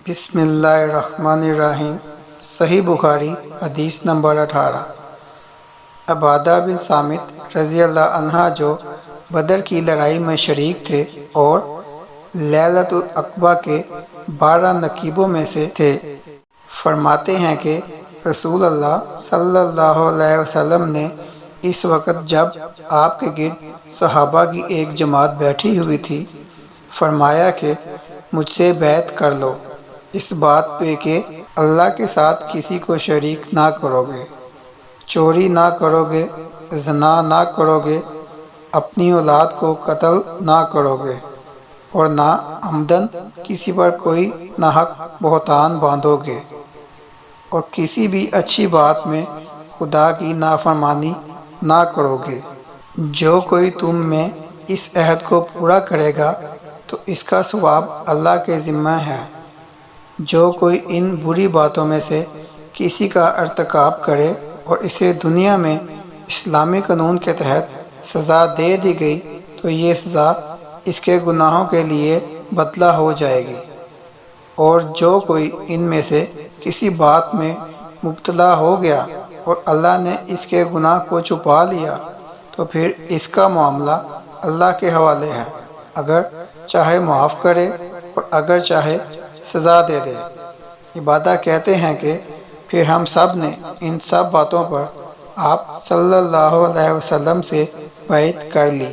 بسم اللہ الرحمن الرحیم۔ صحیح بخاری حدیث نمبر 18۔ عبادہ بن صامت رضی اللہ عنہ جو بدر کی لڑائی میں شریک تھے اور لیلۃ العقبہ کے 12 نقیبوں میں سے تھے، فرماتے ہیں کہ رسول اللہ صلی اللہ علیہ وسلم نے اس وقت جب آپ کے گرد صحابہ کی ایک جماعت بیٹھی ہوئی تھی، فرمایا کہ مجھ سے بیعت کر لو، اس بات پہ کہ اللہ کے ساتھ کسی کو شریک نہ کرو گے، چوری نہ کرو گے، زنا نہ کرو گے، اپنی اولاد کو قتل نہ کرو گے، اور نہ عمدن کسی پر کوئی ناحق بہتان باندھو گے، اور کسی بھی اچھی بات میں خدا کی نافرمانی نہ کرو گے۔ جو کوئی تم میں اس عہد کو پورا کرے گا تو اس کا ثواب اللہ کے ذمہ ہے۔ جو کوئی ان بری باتوں میں سے کسی کا ارتکاب کرے اور اسے دنیا میں اسلامی قانون کے تحت سزا دے دی گئی تو یہ سزا اس کے گناہوں کے لیے بدلہ ہو جائے گی، اور جو کوئی ان میں سے کسی بات میں مبتلا ہو گیا اور اللہ نے اس کے گناہ کو چھپا لیا تو پھر اس کا معاملہ اللہ کے حوالے ہے، اگر چاہے معاف کرے اور اگر چاہے سزا دے دے۔ عبادہ کہتے ہیں کہ پھر ہم سب نے ان سب باتوں پر آپ صلی اللہ علیہ وسلم سے بیعت کر لی۔